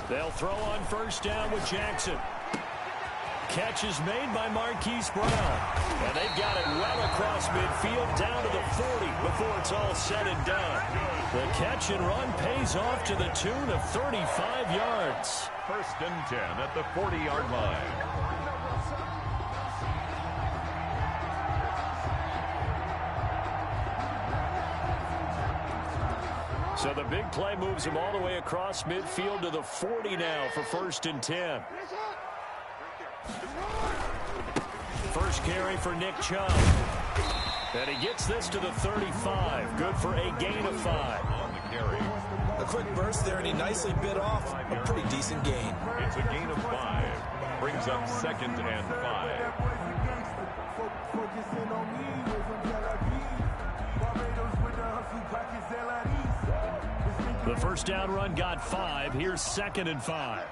They'll throw on first down with Jackson. Catch is made by Marquise Brown. And they've got it well across midfield down to the 40 before it's all said and done. The catch and run pays off to the tune of 35 yards. 1st and 10 at the 40-yard line. So the big play moves him all the way across midfield to the 40 now for 1st and 10. First carry for Nick Chubb. And he gets this to the 35. Good for a gain of 5. On the carry. A quick burst there, and he nicely bit off a pretty decent gain. It's a gain of 5. Brings up 2nd and 5. The first down run got 5. Here's 2nd and 5.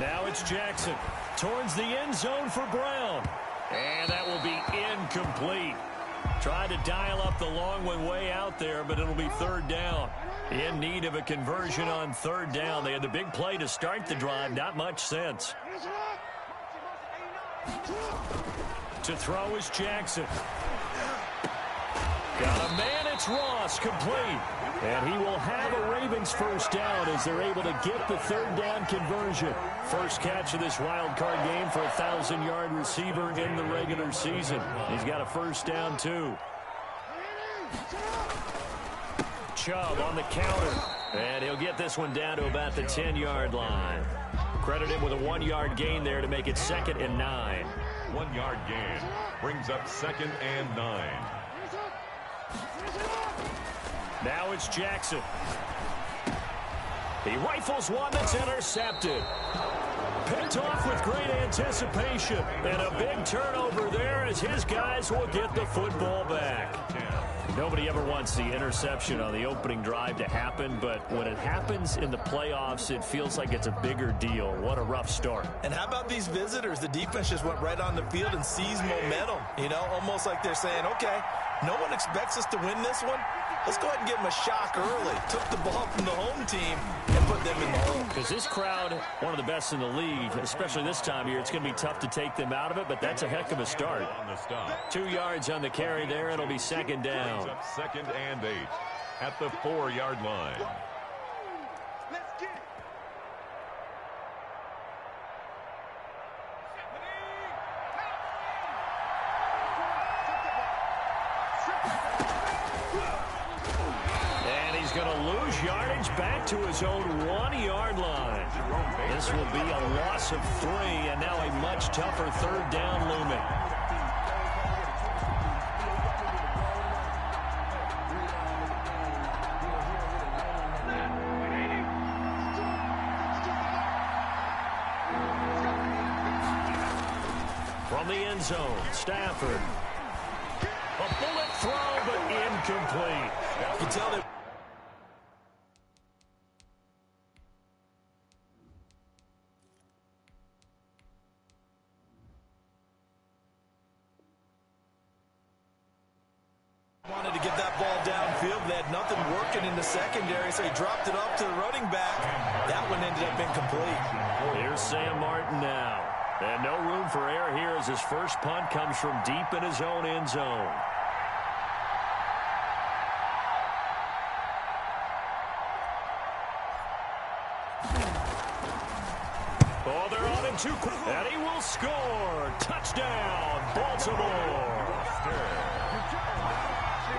Now it's Jackson towards the end zone for Brown. And that will be incomplete. Tried to dial up the long one way out there, but it'll be 3rd down. In need of a conversion on 3rd down. They had the big play to start the drive. Not much sense. To throw is Jackson. Got a man, it's Ross, complete. And he will have a Ravens first down as they're able to get the 3rd down conversion. First catch of this wild card game for a 1,000-yard receiver in the regular season. He's got a first down, too. Chubb on the counter. And he'll get this one down to about the 10-yard line. Credit him with a 1-yard gain there to make it 2nd and 9. 1-yard gain. Brings up 2nd and 9. Now it's Jackson. He rifles one that's intercepted. Picked off with great anticipation. And a big turnover there as his guys will get the football back. Nobody ever wants the interception on the opening drive to happen, but when it happens in the playoffs, it feels like it's a bigger deal. What a rough start. And how about these visitors? The defense just went right on the field and seized momentum. You know, almost like they're saying, okay, no one expects us to win this one. Let's go ahead and give them a shock early. Took the ball from the home team and put them in the hole. Because this crowd, one of the best in the league, especially this time of year, it's going to be tough to take them out of it, but that's a heck of a start. 2 yards on the carry there. It'll be 2nd down. 2nd and 8 at the 4-yard line. Going to lose yardage back to his own 1-yard line. This will be a loss of 3, and now a much tougher 3rd down looming. From the end zone, Stafford. A bullet throw, but incomplete. You can tell that. Wanted to get that ball downfield. They had nothing working in the secondary, so he dropped it up to the running back. That one ended up incomplete. Here's Sam Martin now. And no room for error here as his first punt comes from deep in his own end zone. Oh, they're on him too quick. And he will score. Touchdown, Baltimore.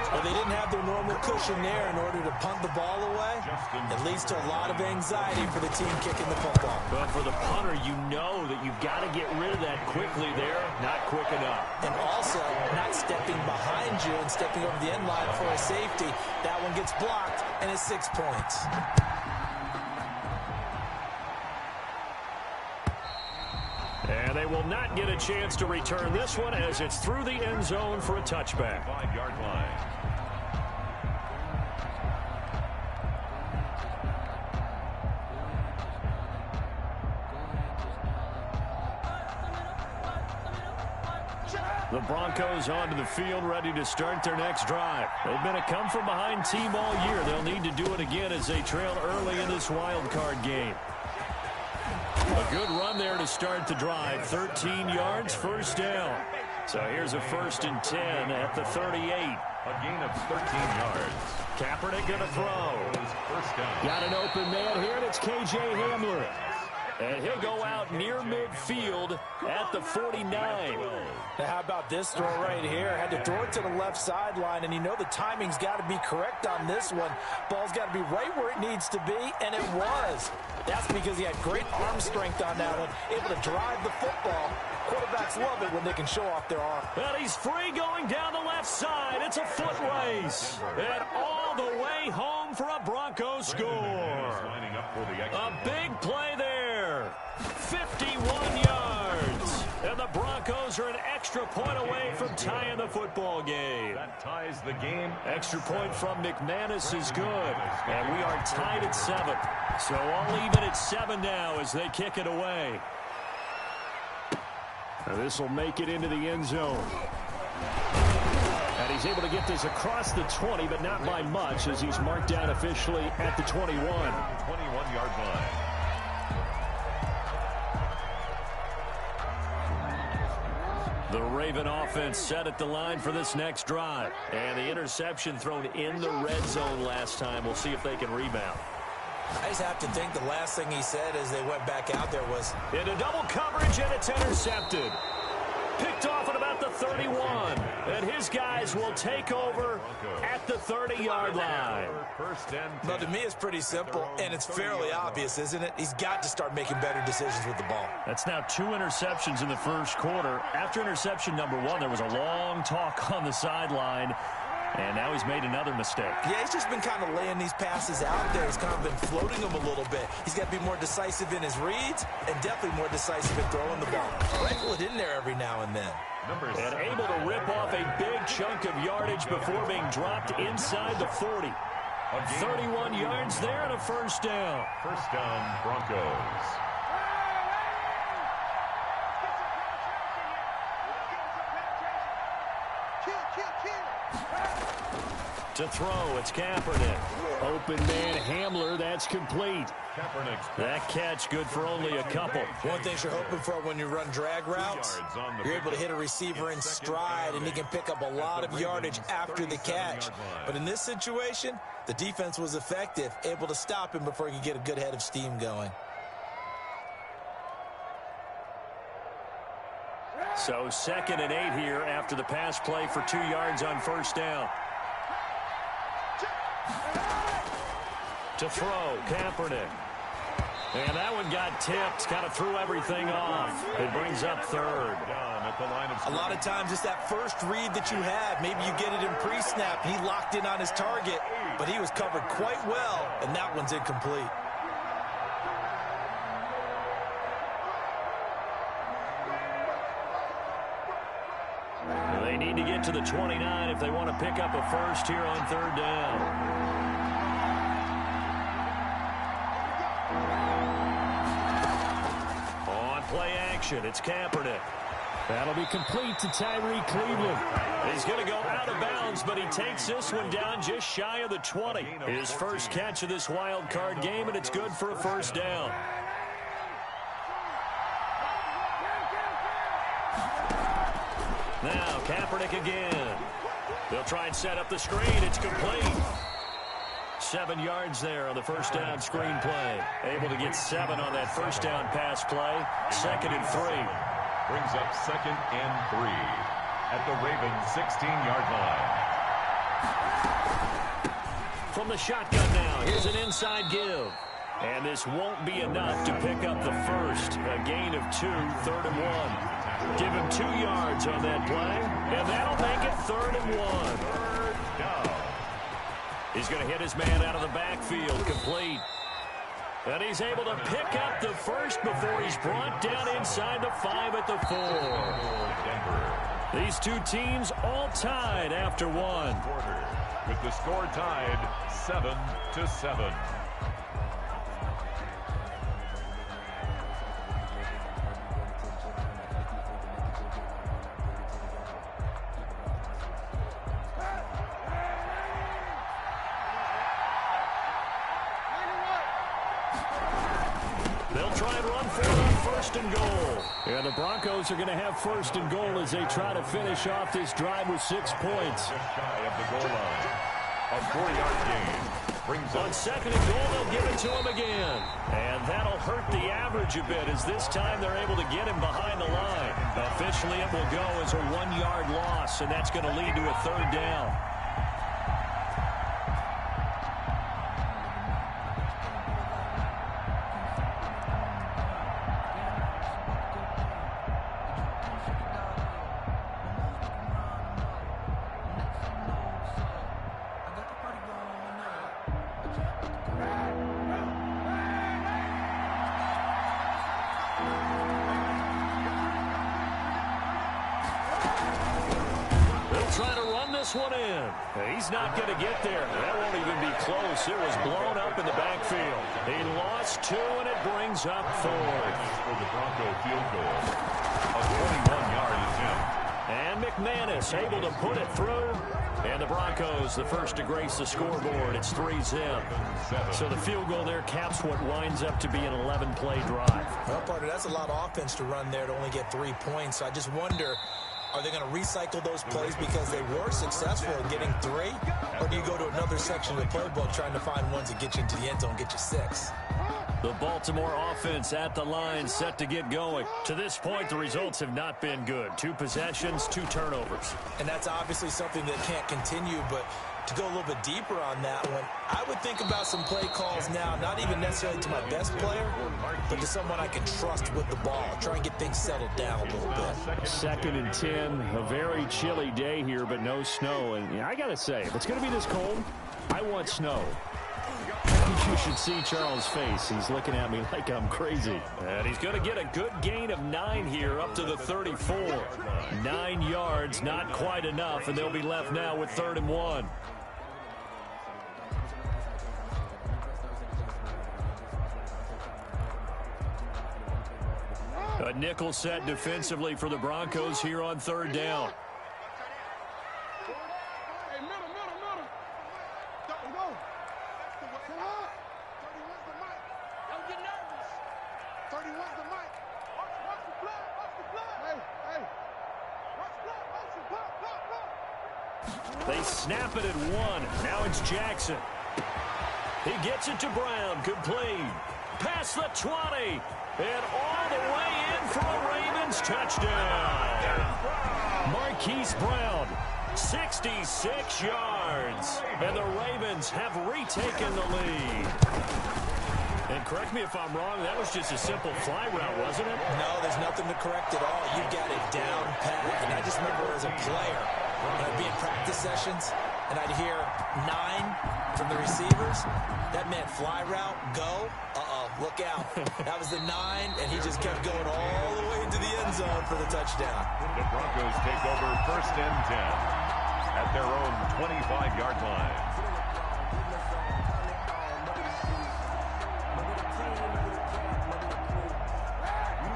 Well, they didn't have their normal cushion there in order to punt the ball away. It leads to a lot of anxiety for the team kicking the football. But for the punter, you know that you've got to get rid of that quickly there. Not quick enough. And also, not stepping behind you and stepping over the end line for a safety. That one gets blocked. and it's 6 points. And they will not get a chance to return this one as it's through the end zone for a touchback. 5-yard line. The Broncos onto the field, ready to start their next drive. They've been a come-from-behind team all year. They'll need to do it again as they trail early in this wild card game. A good run there to start the drive. 13 yards, first down. So here's a 1st and 10 at the 38. A gain of 13 yards. Kaepernick going to throw. First down. Got an open man here, and it's K.J. Hamler. And he'll go out near midfield at the 49. Now, how about this throw right here? Had to throw it to the left sideline, and you know the timing's got to be correct on this one. Ball's got to be right where it needs to be, and it was. That's because he had great arm strength on that one, able to drive the football. Quarterbacks love it when they can show off their arm. Well, he's free going down the left side. It's a foot race. And all the way home for a Broncos score. A big play there. 51 yards. And the Broncos are an extra point away from tying the football game. That ties the game. Extra point from McManus is good. And we are tied at 7. So all even at 7 now as they kick it away. Now this will make it into the end zone. And he's able to get this across the 20, but not by much as he's marked down officially at the 21. 21-yard line. The Raven offense set at the line for this next drive. And the interception thrown in the red zone last time. We'll see if they can rebound. I just have to think the last thing he said as they went back out there was, into double coverage, and it's intercepted. Picked off at about the 31. And his guys will take over at the 30-yard line. Well, to me, it's pretty simple, and it's fairly obvious, isn't it? He's got to start making better decisions with the ball. That's now 2 interceptions in the first quarter. After interception number 1, there was a long talk on the sideline. And now he's made another mistake. Yeah, he's just been kind of laying these passes out there. He's kind of been floating them a little bit. He's got to be more decisive in his reads and definitely more decisive in throwing the ball. Rifle it in there every now and then. And able to rip off a big chunk of yardage before being dropped inside the 40. 31 yards there and a first down. First down, Broncos. To throw, it's Kaepernick. Open man Hamler, that's complete. That catch good for only a couple. One thing you're hoping for when you run drag routes, you're able to hit a receiver in stride, and he can pick up a lot of yardage after the catch. But in this situation, the defense was effective, able to stop him before he could get a good head of steam going. So 2nd and 8 here after the pass play for 2 yards on first down. To throw, Kaepernick. And that one got tipped, kind of threw everything off. It brings up 3rd. A lot of times it's that first read that you have. Maybe you get it in pre-snap. He locked in on his target, but he was covered quite well, and that one's incomplete. They need to get to the 29 if they want to pick up a first here on 3rd down. Play action. It's Kaepernick. That'll be complete to Tyree Cleveland. He's going to go out of bounds, but he takes this one down just shy of the 20. His first catch of this wild card game, and it's good for a first down. Now Kaepernick again. They'll try and set up the screen. It's complete. 7 yards there on the first down screen play. Able to get 7 on that first down pass play. 2nd and 3. Brings up 2nd and 3 at the Ravens 16-yard line. From the shotgun now, here's an inside give. And this won't be enough to pick up the first. A gain of 2, 3rd and 1. Give him 2 yards on that play, and that'll make it 3rd and 1. He's going to hit his man out of the backfield, complete. And he's able to pick up the first before he's brought down inside the 5 at the 4. These two teams all tied after one. With the score tied 7-7. They'll try and run for it on first and goal. And the Broncos are going to have first and goal as they try to finish off this drive with 6 points. Just shy of the goal line. A 4-yard gain. Brings On second and goal, they'll give it to him again. And that'll hurt the average a bit as this time they're able to get him behind the line. Officially, it will go as a 1-yard loss, and that's going to lead to a 3rd down. Trying to run this one in. He's not going to get there. That won't even be close. It was blown up in the backfield. He lost 2, and it brings up 4th. For the Bronco field goal. A 21-yard attempt. And McManus able to put it through. And the Broncos, the first to grace the scoreboard. It's 3-zip. So the field goal there caps what winds up to be an 11-play drive. Well, partner, that's a lot of offense to run there to only get 3 points. So I just wonder, are they going to recycle those plays because they were successful in getting 3? Or do you go to another section of the playbook trying to find ones that get you into the end zone, get you 6? The Baltimore offense at the line, set to get going. To this point, the results have not been good. 2 possessions, 2 turnovers. And that's obviously something that can't continue, but to go a little bit deeper on that one, I would think about some play calls now, not even necessarily to my best player, but to someone I can trust with the ball. Try and get things settled down a little bit. 2nd and 10, a very chilly day here, but no snow. And I got to say, if it's going to be this cold, I want snow. You should see Charles' face. He's looking at me like I'm crazy. And he's going to get a good gain of 9 here up to the 34. 9 yards, not quite enough, and they'll be left now with 3rd and 1. A nickel set defensively for the Broncos here on 3rd down. They snap it at 1. Now it's Jackson. He gets it to Brown. Complete. Past the 20. And all the way in for a Ravens touchdown. Marquise Brown, 66 yards. And the Ravens have retaken the lead. And correct me if I'm wrong, that was just a simple fly route, wasn't it? No, there's nothing to correct at all. You got it down pat. And I just remember as a player, I'd be in practice sessions, and I'd hear 9 from the receivers. That meant fly route, go. Look out. That was the 9, and he just kept going all the way into the end zone for the touchdown. The Broncos take over 1st and 10 at their own 25-yard line.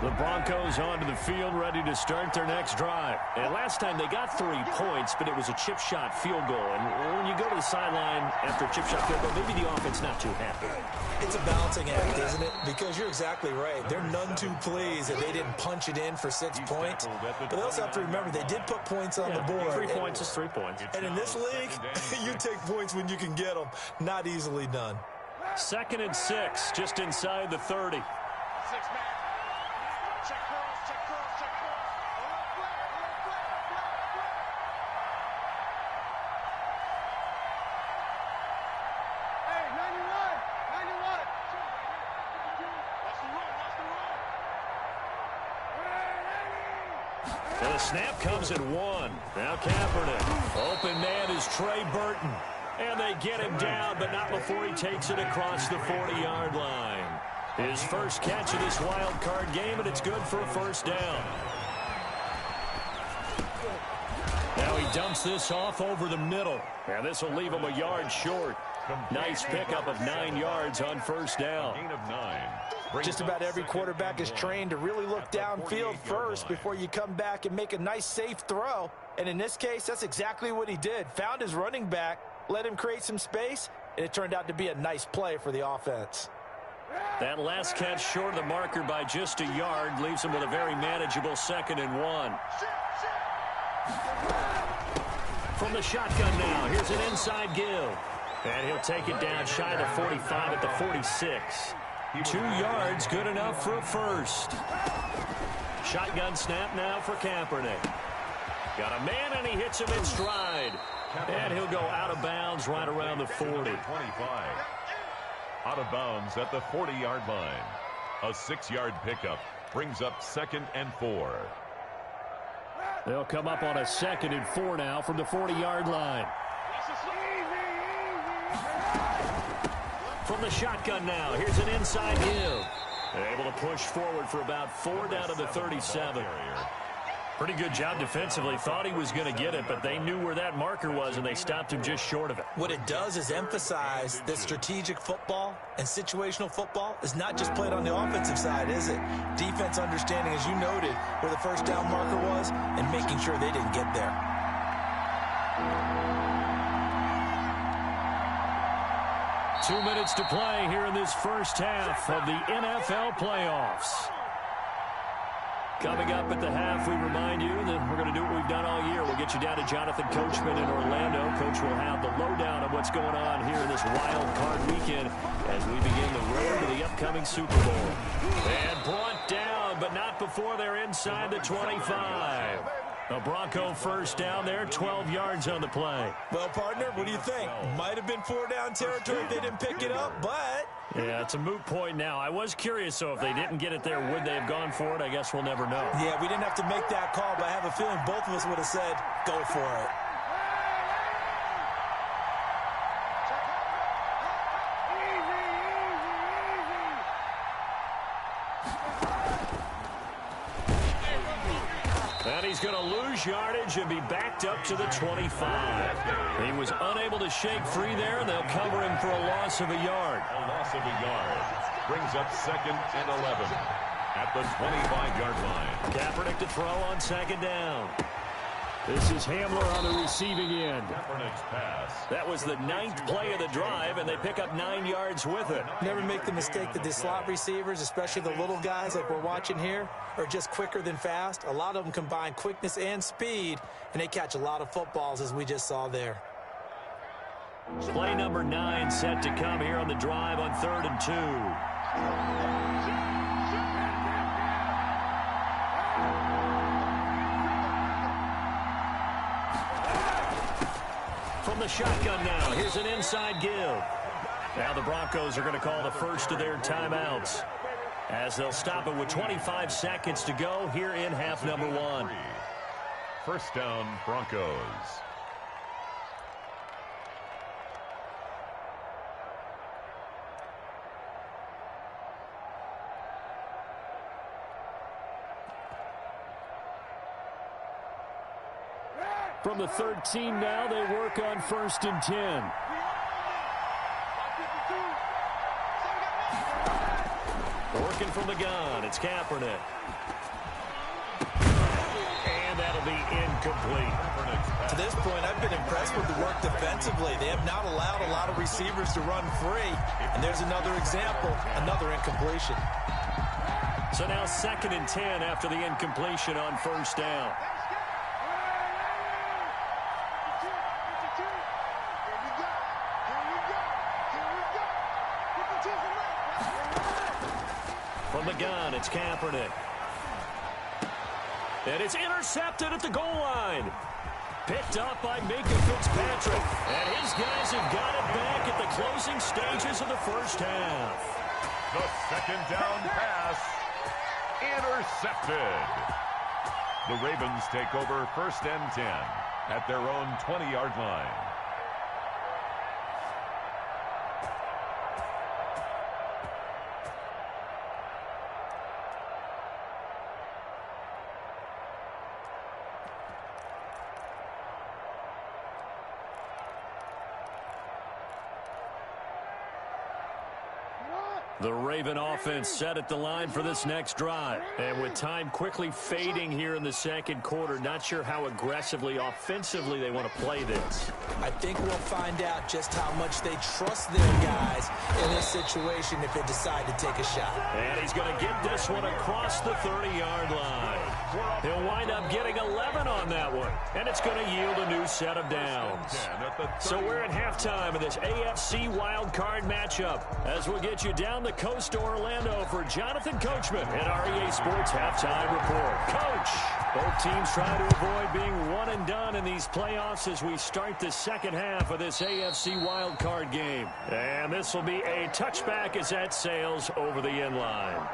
The Broncos onto the field, ready to start their next drive. And last time they got 3 points, but it was a chip shot field goal. And when you go to the sideline after a chip shot field goal, maybe the offense not too happy. It's a balancing act, isn't it? Because you're exactly right. They're none too pleased that they didn't punch it in for 6 points. But they also have to remember they did put points on the board. 3 points is 3 points. And in this league, you take points when you can get them. Not easily done. 2nd and 6, just inside the 30. 6 man. Check cross, check cross, check cross. Hey, 91. Watch the run, watch the run. And the snap comes at 1. Now Kaepernick. Open man is Trey Burton. And they get him down, but not before he takes it across the 40-yard line. His first catch of this wild card game, and it's good for a first down. Now he dumps this off over the middle. And this will leave him a yard short. Nice pickup of 9 yards on first down. Gain of 9. Just about every quarterback is trained to really look downfield first before you come back and make a nice, safe throw. And in this case, that's exactly what he did. Found his running back, let him create some space, and it turned out to be a nice play for the offense. That last catch short of the marker by just a yard leaves him with a very manageable 2nd and 1. From the shotgun now, here's an inside give. And he'll take it down shy of the 45 at the 46. 2 yards, good enough for a first. Shotgun snap now for Kaepernick. Got a man, and he hits him in stride. And he'll go out of bounds right around the 40. 25. Out of bounds at the 40-yard line. A 6-yard pickup brings up 2nd and 4. They'll come up on a 2nd and 4 now from the 40-yard line. From the shotgun now, here's an inside give. They're able to push forward for about 4 down to the 37. Pretty good job defensively. Thought he was going to get it, but they knew where that marker was, and they stopped him just short of it. What it does is emphasize that strategic football and situational football is not just played on the offensive side, is it? Defense understanding, as you noted, where the first down marker was and making sure they didn't get there. Two minutes to play here in this first half of the NFL playoffs. Coming up at the half, we remind you that we're going to do what we've done all year. We'll get you down to Jonathan Coachman in Orlando. Coach will have the lowdown of what's going on here in this wild card weekend as we begin the road to the upcoming Super Bowl. And brought down, but not before they're inside the 25. A Bronco first down there, 12 yards on the play. Well, partner, what do you think? Might have been 4-down territory if they didn't pick it up, but... Yeah, it's a moot point now. I was curious, so if they didn't get it there, would they have gone for it? I guess we'll never know. Yeah, we didn't have to make that call, but I have a feeling both of us would have said, go for it. And he's going to lose yardage and be backed up to the 25. He was unable to shake free there, and they'll cover him for a loss of a yard. A loss of a yard brings up 2nd and 11 at the 25-yard line. Kaepernick to throw on 2nd down. This is Hamler on the receiving end. Kaepernick's pass. That was the 9th play of the drive, and they pick up 9 yards with it. Never make the mistake that the slot receivers, especially the little guys like we're watching here, are just quicker than fast. A lot of them combine quickness and speed, and they catch a lot of footballs, as we just saw there. Play number 9 set to come here on the drive on 3rd and 2. From the shotgun now, here's an inside give. Now the Broncos are going to call the first of their timeouts as they'll stop it with 25 seconds to go here in half number 1. First down, Broncos. From the 13 now, they work on 1st and 10. Working from the gun, it's Kaepernick. And that'll be incomplete. To this point, I've been impressed with the work defensively. They have not allowed a lot of receivers to run free. And there's another example, another incompletion. So now 2nd and 10 after the incompletion on 1st down. From the gun, it's Kaepernick. And it's intercepted at the goal line. Picked up by Minka Fitzpatrick. And his guys have got it back at the closing stages of the first half. The 2nd down pass. Intercepted. The Ravens take over 1st and 10 at their own 20-yard line. The Raven offense set at the line for this next drive. And with time quickly fading here in the second quarter, not sure how aggressively, offensively they want to play this. I think we'll find out just how much they trust their guys in this situation if they decide to take a shot. And he's going to get this one across the 30-yard line. He'll wind up getting 11 on that one. And it's going to yield a new set of downs. So we're at halftime of this AFC wildcard matchup as we'll get you down the coast to Orlando for Jonathan Coachman at our EA Sports Halftime Report. Coach, both teams try to avoid being one and done in these playoffs as we start the second half of this AFC wildcard game. And this will be a touchback as that sails over the end line.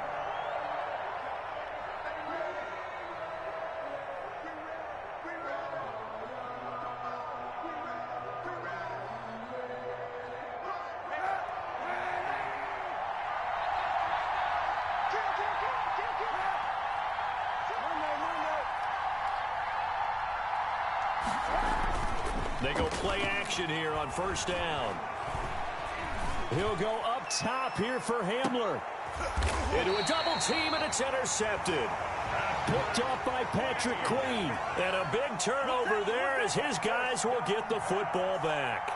They go play action here on first down. He'll go up top here for Hamler. Into a double team, and it's intercepted. Picked off by Patrick Queen. And a big turnover there as his guys will get the football back.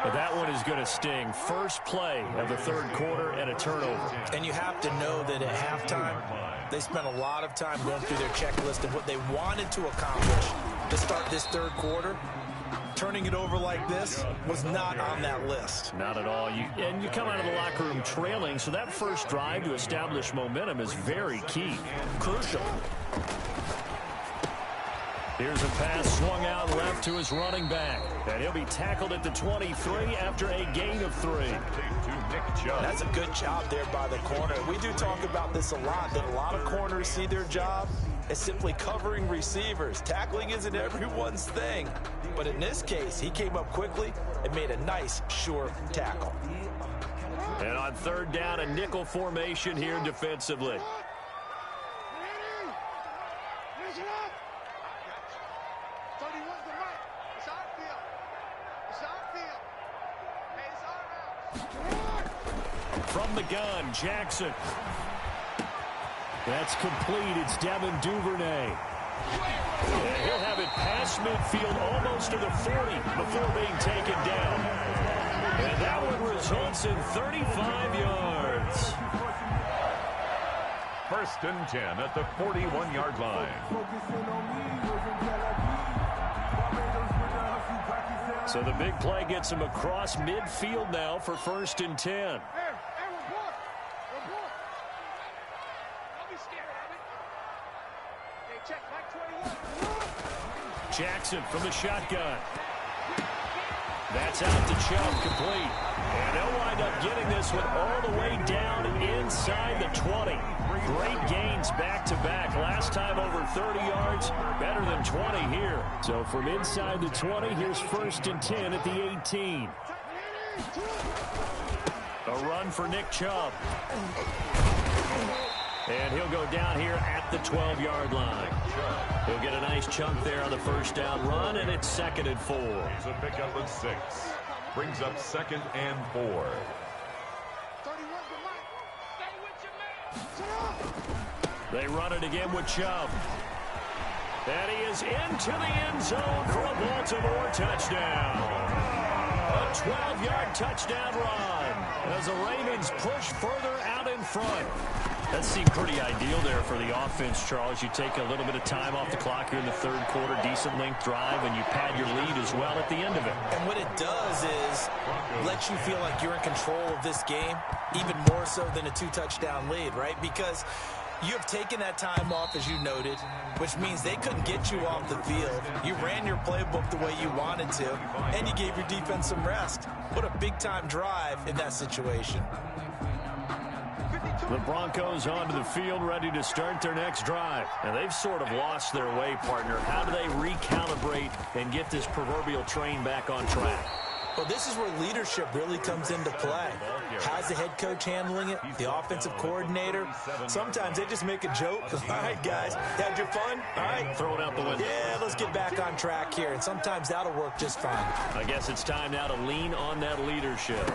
But that one is going to sting. First play of the third quarter and a turnover. And you have to know that at halftime, they spent a lot of time going through their checklist of what they wanted to accomplish to start this third quarter. Turning it over like this was not on that list. Not at all. And you come out of the locker room trailing, so that first drive to establish momentum is very key. Crucial. Here's a pass swung out left to his running back. And he'll be tackled at the 23 after a gain of 3. That's a good job there by the corner. We do talk about this a lot, that a lot of corners see their job as simply covering receivers. Tackling isn't everyone's thing. But in this case, he came up quickly and made a nice, sure tackle. And on third down, a nickel formation here defensively. From the gun, Jackson. That's complete. It's Devin Duvernay. And he'll have it past midfield almost to the 40 before being taken down. And that one results in 35 yards. First and 10 at the 41-yard line. So the big play gets him across midfield now for first and 10. Jackson from the shotgun. That's out to Chubb, complete. And they'll wind up getting this one all the way down inside the 20. Great gains back-to-back. Last time over 30 yards, better than 20 here. So from inside the 20, here's first and 10 at the 18. A run for Nick Chubb. And he'll go down here at the 12-yard line. He'll get a nice chunk there on the first down run, and it's second and 4. He's a pickup of 6. Brings up second and 4. They run it again with Chubb. And he is into the end zone for a Baltimore touchdown. A 12-yard touchdown run as the Ravens push further out in front. That seemed pretty ideal there for the offense, Charles. You take a little bit of time off the clock here in the third quarter, decent length drive, and you pad your lead as well at the end of it. And what it does is let you feel like you're in control of this game, even more so than a 2-touchdown lead, right? Because you have taken that time off, as you noted, which means they couldn't get you off the field. You ran your playbook the way you wanted to, and you gave your defense some rest. What a big-time drive in that situation. The Broncos onto the field, ready to start their next drive. And they've sort of lost their way, partner. How do they recalibrate and get this proverbial train back on track? Well, this is where leadership really comes into play. How's the head coach handling it? The offensive coordinator? Sometimes they just make a joke. All right, guys, had your fun? All right. Throw it out the window. Yeah, let's get back on track here. And sometimes that'll work just fine. I guess it's time now to lean on that leadership.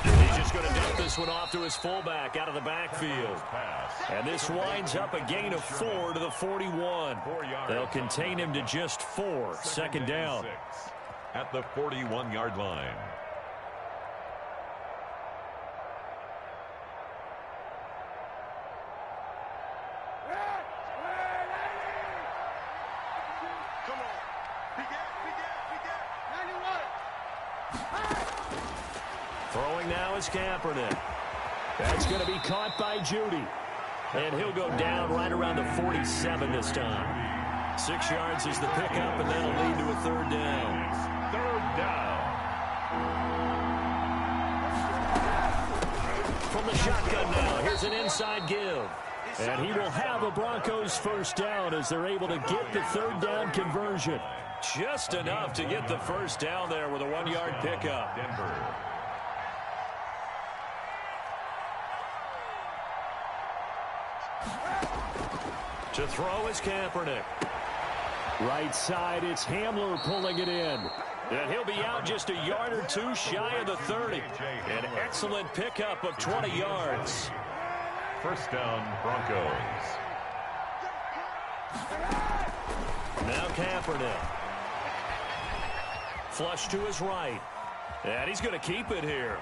He's just going to dump this one off to his fullback out of the backfield. And this winds up a gain of 4 to the 41. They'll contain him to just 4. Second down. At the 41-yard line. Throwing now is Kaepernick. That's going to be caught by Judy. And he'll go down right around the 47 this time. 6 yards is the pickup, and that'll lead to a third down. Third down. From the shotgun now, here's an inside give. And he will have a Broncos first down as they're able to get the third down conversion. Just enough to get the first down there with a 1-yard pickup. Denver. To throw is Kaepernick. Right side, it's Hamler pulling it in. And he'll be out just a yard or two shy of the 30. An excellent pickup of 20 yards. First down, Broncos. Now Kaepernick. Flush to his right. And he's going to keep it here.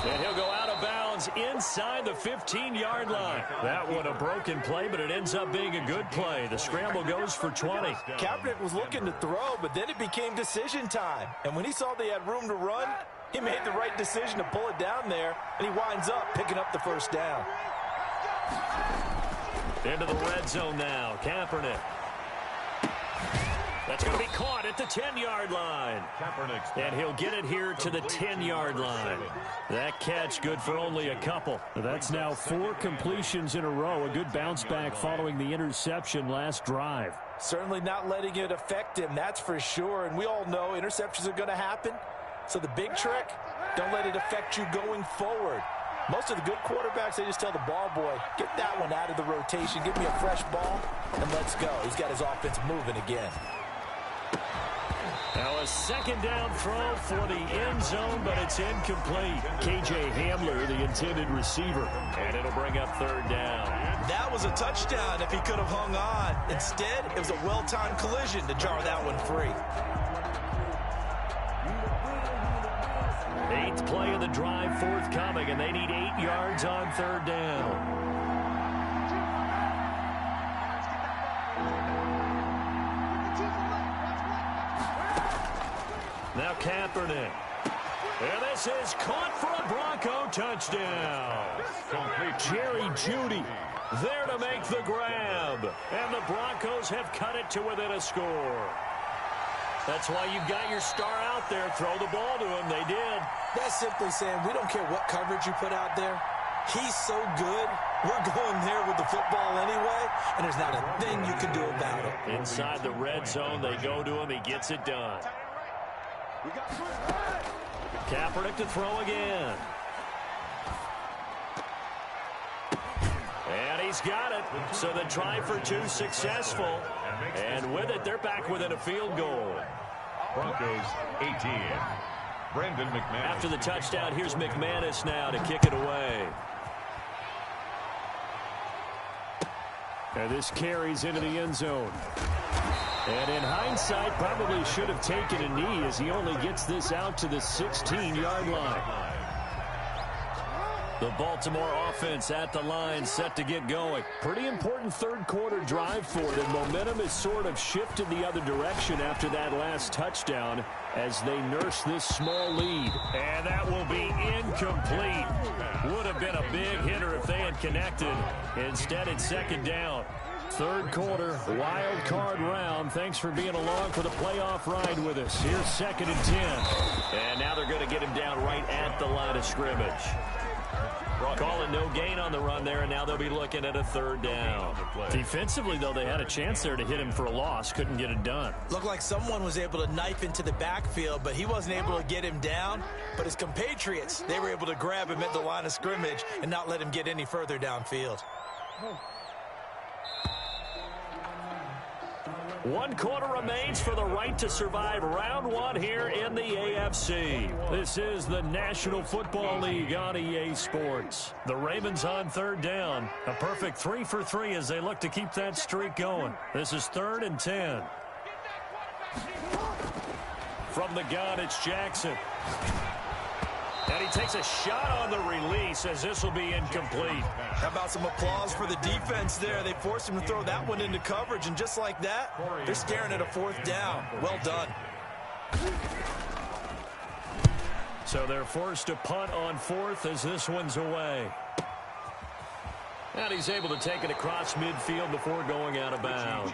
And he'll go out of bounds inside the 15-yard line. That one a broken play, but it ends up being a good play. The scramble goes for 20. Kaepernick was looking to throw, but then it became decision time. And when he saw they had room to run, he made the right decision to pull it down there, and he winds up picking up the first down. Into the red zone now. Kaepernick. That's going to be caught at the 10-yard line. And he'll get it here to the 10-yard line. That catch good for only a couple. That's now 4 completions in a row. A good bounce back following the interception last drive. Certainly not letting it affect him, that's for sure. And we all know interceptions are going to happen. So the big trick, don't let it affect you going forward. Most of the good quarterbacks, they just tell the ball boy, get that one out of the rotation, give me a fresh ball, and let's go. He's got his offense moving again. Now a second down throw for the end zone, but it's incomplete. KJ Hamler, the intended receiver, and it'll bring up third down. That was a touchdown if he could have hung on. Instead, it was a well-timed collision to jar that one free. 8th play of the drive forthcoming, and they need 8 yards on third down. Now Kaepernick. And this is caught for a Bronco touchdown. Jerry Jeudy there to make the grab. And the Broncos have cut it to within a score. That's why you've got your star out there. Throw the ball to him. They did. That's simply saying we don't care what coverage you put out there. He's so good. We're going there with the football anyway, and there's not a thing you can do about it. Inside the red zone, they go to him. He gets it done. Kaepernick to throw again. And he's got it. So the try for 2 successful. And with it, they're back within a field goal. Broncos 18. Brandon McManus. After the touchdown, here's McManus now to kick it away. And this carries into the end zone. And in hindsight, probably should have taken a knee as he only gets this out to the 16-yard line. The Baltimore offense at the line, set to get going. Pretty important third-quarter drive for them. Momentum has sort of shifted the other direction after that last touchdown as they nurse this small lead. And that will be incomplete. Would have been a big hitter if they had connected. Instead, it's second down. Third quarter, wild card round. Thanks for being along for the playoff ride with us. Here's 2nd and 10. And now they're going to get him down right at the line of scrimmage. Calling no gain on the run there, and now they'll be looking at a third down. Defensively, though, they had a chance there to hit him for a loss. Couldn't get it done. Looked like someone was able to knife into the backfield, but he wasn't able to get him down. But his compatriots, they were able to grab him at the line of scrimmage and not let him get any further downfield. 1 quarter remains for the right to survive round 1 here in the AFC. This is the National Football League on EA Sports. The Ravens on 3rd down. A perfect 3 for 3 as they look to keep that streak going. This is 3rd and 10. From the gun, it's Jackson. And he takes a shot on the release as this will be incomplete. How about some applause for the defense there? They forced him to throw that one into coverage, and just like that, they're staring at a 4th down. Well done. So they're forced to punt on 4th as this one's away. And he's able to take it across midfield before going out of bounds.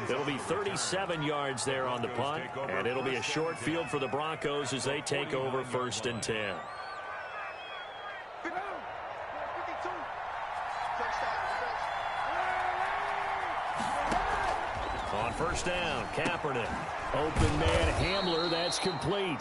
It'll be 37 yards there on the punt, and it'll be a short field for the Broncos as they take over 1st and 10. On 1st down, Kaepernick. Open man Hamler, that's complete.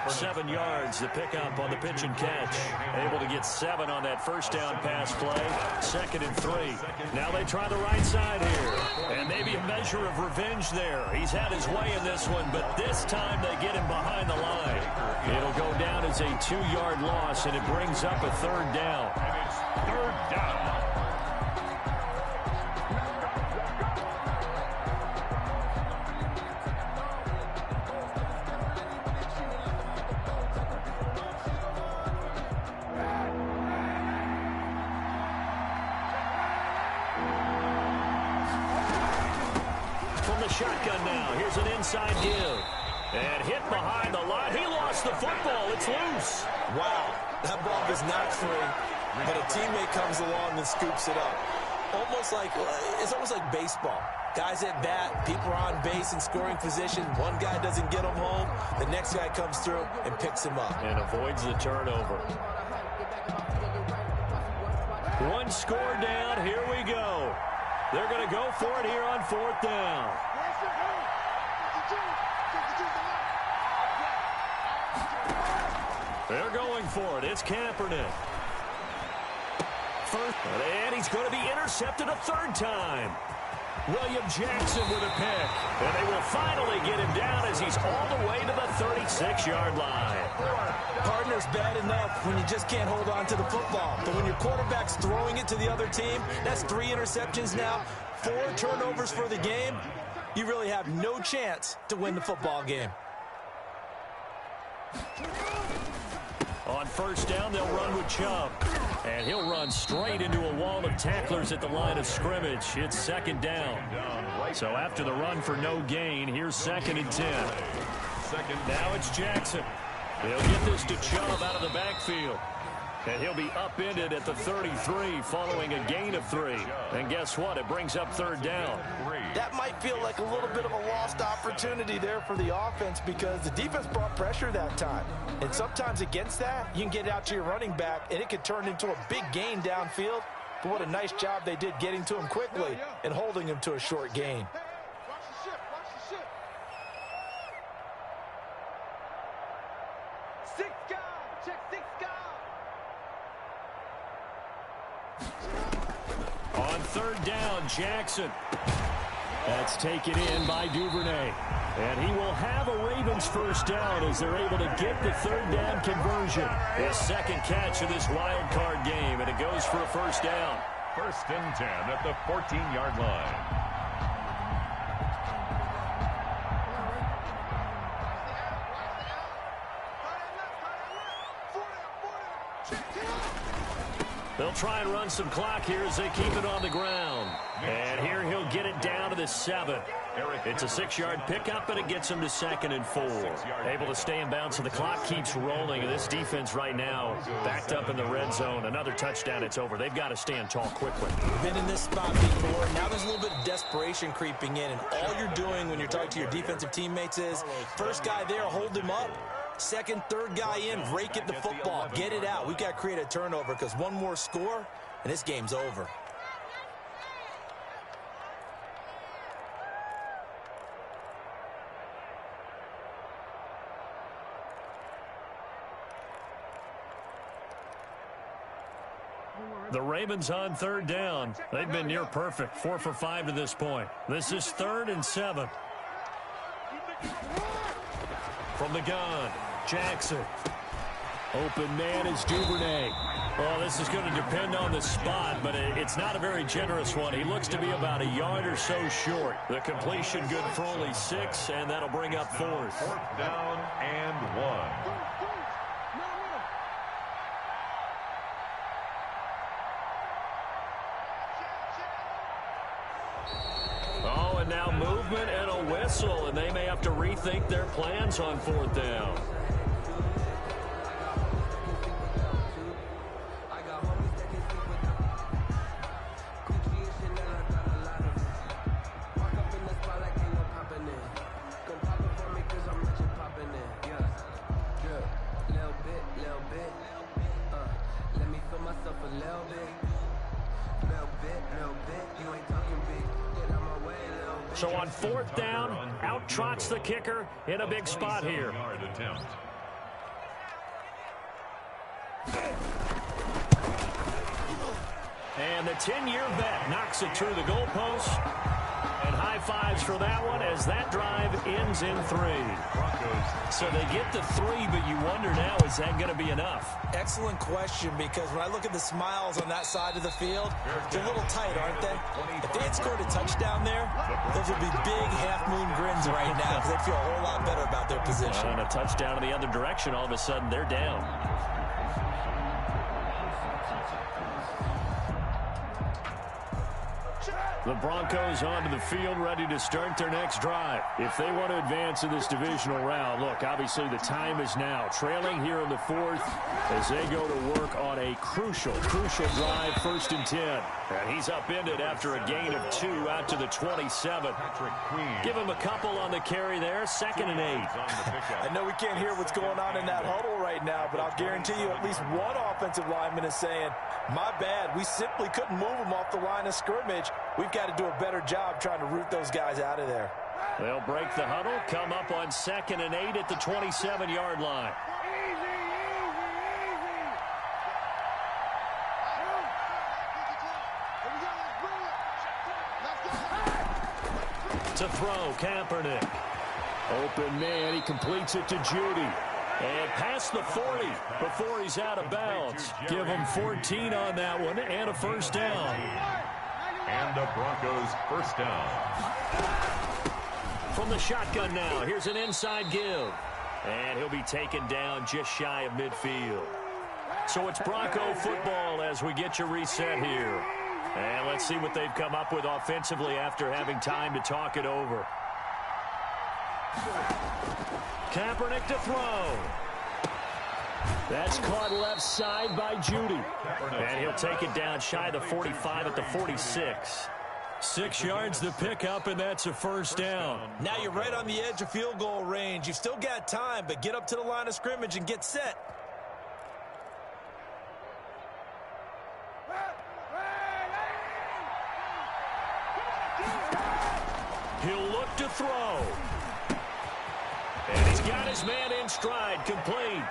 7 yards, the pickup on the pitch and catch. Able to get 7 on that 1st down pass play. 2nd and 3. Now they try the right side here. And maybe a measure of revenge there. He's had his way in this one, but this time they get him behind the line. It'll go down as a 2-yard loss, and it brings up a 3rd down. And it's 3rd down. Shotgun now. Here's an inside give. And hit behind the line. He lost the football. It's loose. Wow, that ball was not free, but a teammate comes along and scoops it up. It's almost like baseball. Guys at bat, people are on base in scoring position. One guy doesn't get him home. The next guy comes through and picks him up. And avoids the turnover. 1 score down. Here we go. They're going to go for it here on 4th down. They're going for it. It's Kaepernick. And he's going to be intercepted a 3rd time. William Jackson with a pick. And they will finally get him down as he's all the way to the 36-yard line. Partner's bad enough when you just can't hold on to the football. But when your quarterback's throwing it to the other team, that's 3 interceptions now, 4 turnovers for the game. You really have no chance to win the football game. On 1st down, they'll run with Chubb. And he'll run straight into a wall of tacklers at the line of scrimmage. It's 2nd down. So after the run for no gain, here's 2nd and 10. Now it's Jackson. They'll get this to Chubb out of the backfield. And he'll be upended at the 33 following a gain of 3. And guess what? It brings up 3rd down. That might feel like a little bit of a lost opportunity there for the offense because the defense brought pressure that time. And sometimes against that, you can get out to your running back, and it could turn into a big gain downfield. But what a nice job they did getting to him quickly and holding him to a short gain. On 3rd down, Jackson. That's taken in by Duvernay. And he will have a Ravens 1st down as they're able to get the 3rd down conversion. His 2nd catch of this wild card game, and it goes for a 1st down. 1st and 10 at the 14-yard line. They'll try and run some clock here as they keep it on the ground. And here he'll get it down to the 7. It's a 6-yard pickup, but it gets him to 2nd and 4. Able to stay in bounds, so the clock keeps rolling. And this defense right now backed up in the red zone. Another touchdown, it's over. They've got to stand tall quickly. Been in this spot before. Now there's a little bit of desperation creeping in. And all you're doing when you're talking to your defensive teammates is, first guy there, hold him up. 2nd, 3rd guy in, rake it the football. Get it out. We've got to create a turnover because one more score, and this game's over. Don't worry. The Ravens on third down. They've been near perfect, 4 for 5 to this point. This is 3rd and 7. From the gun, Jackson. Open man is Duvernay. Well, this is going to depend on the spot, but it's not a very generous one. He looks to be about a yard or so short. The completion good for only 6, and that'll bring up 4th. 4th down and 1. Oh, and now movement and a whistle, and they may have to rethink their plans on 4th down. So on 4th down, out trots the kicker in a big spot here. And the 10-year vet knocks it through the goalpost. And high fives for that one as that drive ends in 3. So they get to 3, but you wonder now, is that going to be enough? Excellent question, because when I look at the smiles on that side of the field, they're a little tight, aren't they? If they had scored a touchdown there, those would be big half-moon grins right now, because they'd feel a whole lot better about their position. And a touchdown in the other direction, all of a sudden they're down. The Broncos onto the field, ready to start their next drive. If they want to advance in this divisional round, look, obviously the time is now. Trailing here in the 4th as they go to work on a crucial drive, 1st and 10. And he's upended after a gain of 2 out to the 27. Give him a couple on the carry there, 2nd and 8. I know we can't hear what's going on in that huddle right now, but I'll guarantee you at least one offensive lineman is saying, my bad, we simply couldn't move them off the line of scrimmage. We've got to do a better job trying to root those guys out of there. They'll break the huddle, come up on 2nd and 8 at the 27-yard line. To throw, Kaepernick. Open man, he completes it to Judy. And past the 40 before he's out of bounds. Give him 14 on that one and a 1st down. And the Broncos 1st down. From the shotgun now, here's an inside give. And he'll be taken down just shy of midfield. So it's Bronco football as we get you reset here. And let's see what they've come up with offensively after having time to talk it over. Kaepernick to throw. That's caught left side by Judy. And he'll take it down shy of the 45 at the 46. 6 yards to pick up, and that's a 1st down. Now you're right on the edge of field goal range. You've still got time, but get up to the line of scrimmage and get set. He'll look to throw. And he's got his man in stride, complete.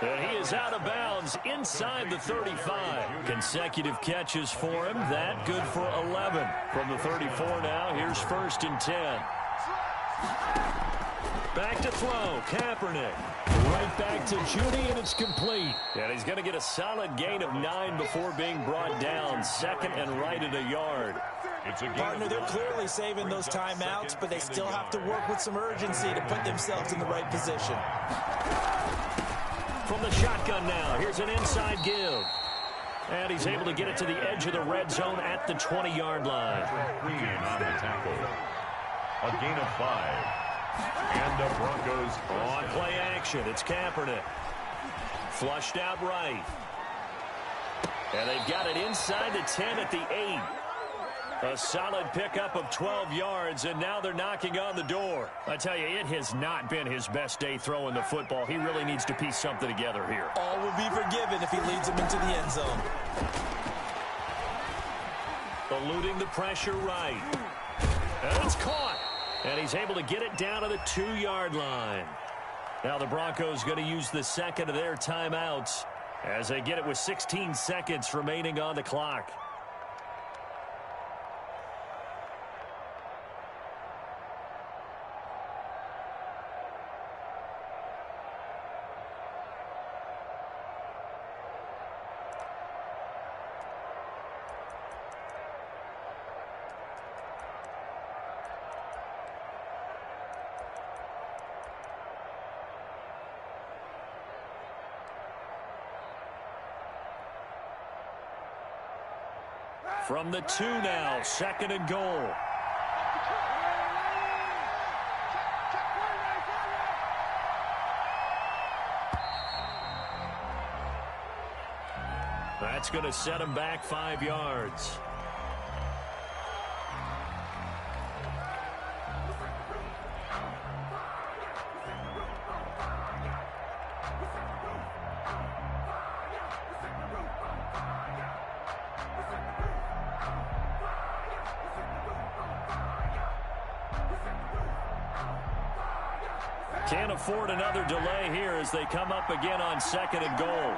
And he is out of bounds inside the 35. Consecutive catches for him. That good for 11. From the 34 now, here's 1st and 10. Back to throw, Kaepernick. Right back to Judy, and it's complete. And he's going to get a solid gain of 9 before being brought down. 2nd and right at a yard. Partner, they're clearly saving those timeouts, but they still have to work with some urgency to put themselves in the right position. From the shotgun now, here's an inside give. And he's able to get it to the edge of the red zone at the 20-yard line. On the tackle. A gain of 5. And the Broncos on play action. It's Kaepernick. Flushed out right. And they've got it inside the 10 at the 8. A solid pickup of 12 yards, and now they're knocking on the door. I tell you, it has not been his best day throwing the football. He really needs to piece something together here. All will be forgiven if he leads them into the end zone. Eluding the pressure right. And it's caught. And he's able to get it down to the 2-yard line. Now the Broncos going to use the 2nd of their timeouts as they get it with 16 seconds remaining on the clock. From the 2 now, 2nd and goal. That's going to set him back 5 yards. Can't afford another delay here as they come up again on 2nd and goal.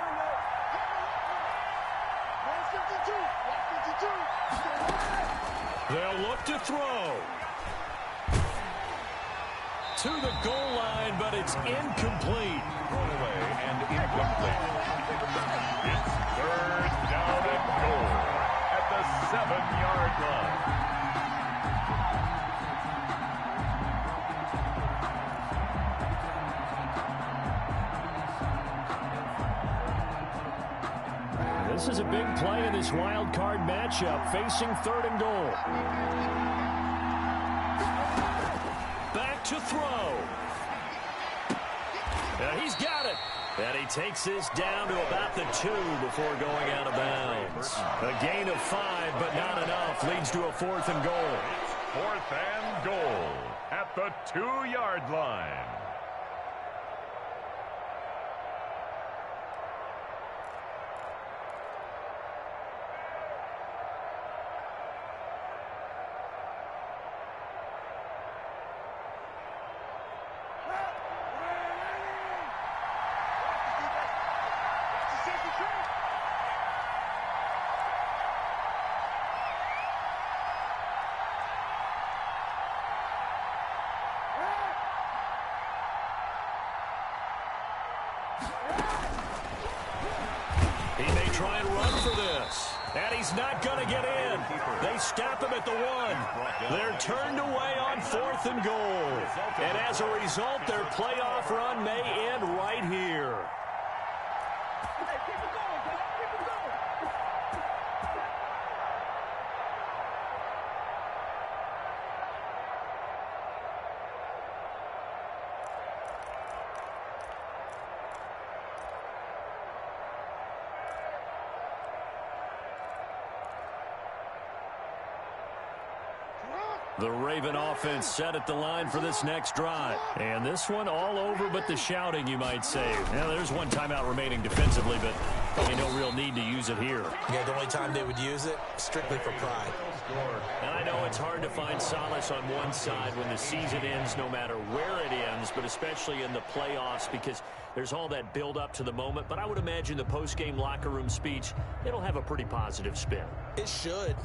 They'll look to throw. To the goal line, but it's incomplete. Thrown away and incomplete. It's 3rd down and goal at the 7-yard line. This is a big play in this wild card matchup, facing 3rd and goal. Back to throw. And he's got it. And he takes this down to about the 2 before going out of bounds. A gain of 5, but not enough. Leads to a 4th and goal. 4th and goal at the 2-yard line. He may try and run for this. And he's not going to get in. They stop him at the 1. They're turned away on 4th and goal. And as a result, their playoff run may end right here. The Raven offense set at the line for this next drive. And this one all over but the shouting, you might say. Now, there's one timeout remaining defensively, but probably no real need to use it here. Yeah, the only time they would use it, strictly for pride. And I know it's hard to find solace on one side when the season ends, no matter where it ends, but especially in the playoffs, because there's all that build up to the moment. But I would imagine the post-game locker room speech, it'll have a pretty positive spin. It should.